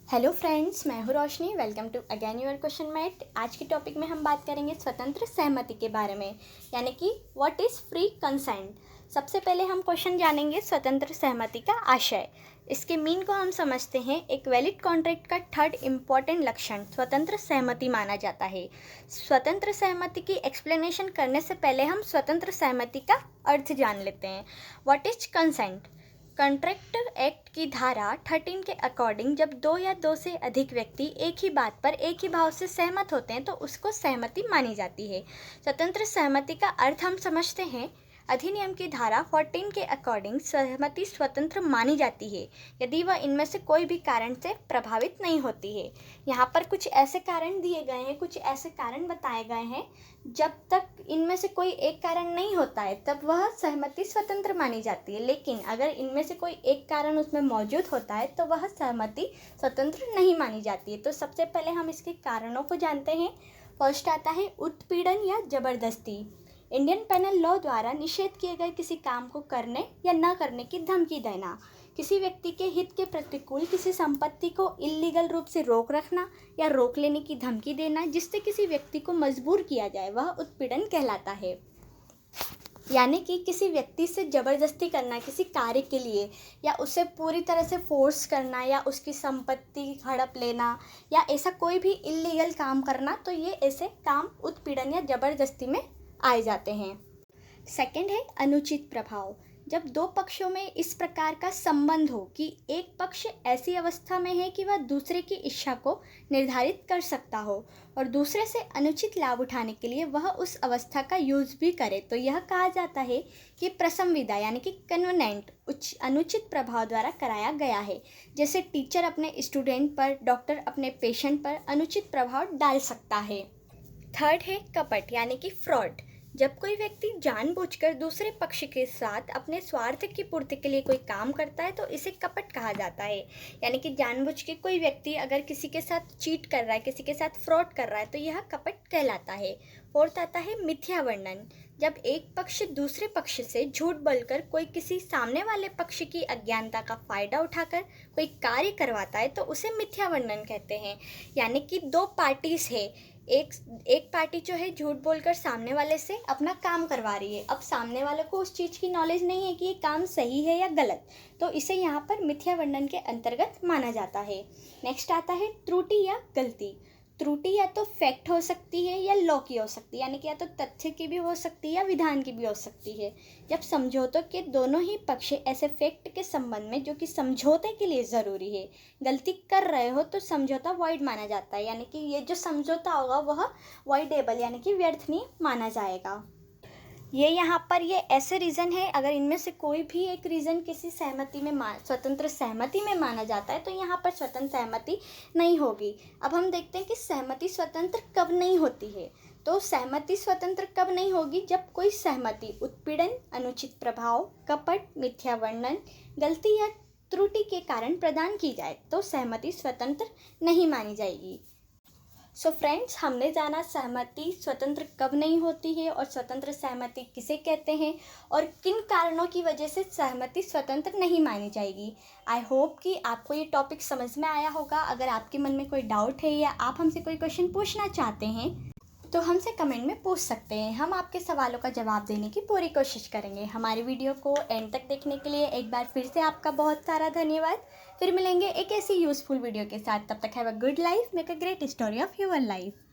Hello friends, मैं हूँ Roshni. Welcome to again your question mat. आज के टॉपिक में हम बात करेंगे स्वतंत्र सहमति के बारे में, यानी कि व्हाट इज़ फ्री कंसेंट। सबसे पहले हम क्वेश्चन जानेंगे स्वतंत्र सहमति का आशय। इसके मीन को हम समझते हैं। एक वैलिड कॉन्ट्रैक्ट का थर्ड इम्पॉर्टेंट लक्षण स्वतंत्र सहमति माना जाता है। स्वतंत्र सहमति की एक्सप्लेनेशन करने से पहले हम स्वतंत्र सहमति का अर्थ जान लेते हैं। What is consent. Contract act की धारा 13 के अकॉर्डिंग जब दो या दो से अधिक व्यक्ति एक ही बात पर एक ही भाव से सहमत होते हैं तो उसको सहमति मानी जाती है। स्वतंत्र सहमति का अर्थ हम समझते हैं। अधिनियम की धारा 14 के अकॉर्डिंग सहमति स्वतंत्र मानी जाती है यदि वह इनमें से कोई भी कारण से प्रभावित नहीं होती है। यहाँ पर कुछ ऐसे कारण दिए गए हैं, कुछ ऐसे कारण बताए गए हैं। जब तक इनमें से कोई एक कारण नहीं होता है तब वह सहमति स्वतंत्र मानी जाती है, लेकिन अगर इनमें से कोई एक कारण उसमें मौजूद होता है तो वह सहमति स्वतंत्र नहीं मानी जाती है। तो सबसे पहले हम इसके कारणों को जानते हैं। फर्स्ट आता है उत्पीड़न या जबरदस्ती। इंडियन पेनल लॉ द्वारा निषेध किए गए किसी काम को करने या न करने की धमकी देना, किसी व्यक्ति के हित के प्रतिकूल किसी संपत्ति को इल्लीगल रूप से रोक रखना या रोक लेने की धमकी देना जिससे किसी व्यक्ति को मजबूर किया जाए, वह उत्पीड़न कहलाता है। यानी कि किसी व्यक्ति से ज़बरदस्ती करना किसी कार्य के लिए, या उसे पूरी तरह से फोर्स करना, या उसकी संपत्ति हड़प लेना, या ऐसा कोई भी इल्लीगल काम करना, तो ये ऐसे काम उत्पीड़न या ज़बरदस्ती में आए जाते हैं। सेकंड है अनुचित प्रभाव। जब दो पक्षों में इस प्रकार का संबंध हो कि एक पक्ष ऐसी अवस्था में है कि वह दूसरे की इच्छा को निर्धारित कर सकता हो और दूसरे से अनुचित लाभ उठाने के लिए वह उस अवस्था का यूज भी करे, तो यह कहा जाता है कि प्रसंविदा यानी कि कन्वेनेंट अनुचित प्रभाव द्वारा कराया गया है। जैसे टीचर अपने स्टूडेंट पर, डॉक्टर अपने पेशेंट पर अनुचित प्रभाव डाल सकता है। थर्ड है कपट यानी कि फ्रॉड। जब कोई व्यक्ति जानबूझकर दूसरे पक्ष के साथ अपने स्वार्थ की पूर्ति के लिए कोई काम करता है तो इसे कपट कहा जाता है। यानी कि जानबूझ के कोई व्यक्ति अगर किसी के साथ चीट कर रहा है, किसी के साथ फ्रॉड कर रहा है, तो यह कपट कहलाता है। फोर्थ आता है मिथ्या वर्णन। जब एक पक्ष दूसरे पक्ष से झूठ बोलकर कोई किसी सामने वाले पक्ष की अज्ञानता का फायदा उठाकर कोई कार्य करवाता है तो उसे मिथ्या वर्णन कहते हैं। यानी कि दो पार्टीज है, एक पार्टी जो है झूठ बोलकर सामने वाले से अपना काम करवा रही है। अब सामने वाले को उस चीज़ की नॉलेज नहीं है कि ये काम सही है या गलत, तो इसे यहाँ पर मिथ्या वर्णन के अंतर्गत माना जाता है। नेक्स्ट आता है त्रुटि या गलती। त्रुटि या तो फैक्ट हो सकती है या लॉ की हो सकती है, यानी कि या तो तथ्य की भी हो सकती है या विधान की भी हो सकती है। जब समझौतों के दोनों ही पक्ष ऐसे फैक्ट के संबंध में जो कि समझौते के लिए ज़रूरी है गलती कर रहे हो तो समझौता वॉइड माना जाता है। यानी कि ये जो समझौता होगा वह वॉइडेबल यानी कि व्यर्थ नहीं माना जाएगा। ये यहाँ पर ये ऐसे रीज़न है, अगर इनमें से कोई भी एक रीज़न किसी सहमति में स्वतंत्र सहमति में माना जाता है तो यहाँ पर स्वतंत्र सहमति नहीं होगी। अब हम देखते हैं कि सहमति स्वतंत्र कब नहीं होती है। तो सहमति स्वतंत्र कब नहीं होगी, जब कोई सहमति उत्पीड़न, अनुचित प्रभाव, कपट, मिथ्या वर्णन, गलती या त्रुटि के कारण प्रदान की जाए तो सहमति स्वतंत्र नहीं मानी जाएगी। सो फ्रेंड्स, हमने जाना सहमति स्वतंत्र कब नहीं होती है और स्वतंत्र सहमति किसे कहते हैं और किन कारणों की वजह से सहमति स्वतंत्र नहीं मानी जाएगी। आई होप कि आपको ये टॉपिक समझ में आया होगा। अगर आपके मन में कोई डाउट है या आप हमसे कोई क्वेश्चन पूछना चाहते हैं तो हमसे कमेंट में पूछ सकते हैं। हम आपके सवालों का जवाब देने की पूरी कोशिश करेंगे। हमारी वीडियो को एंड तक देखने के लिए एक बार फिर से आपका बहुत सारा धन्यवाद। फिर मिलेंगे एक ऐसी यूज़फुल वीडियो के साथ। तब तक have a good life, make a great story of your life.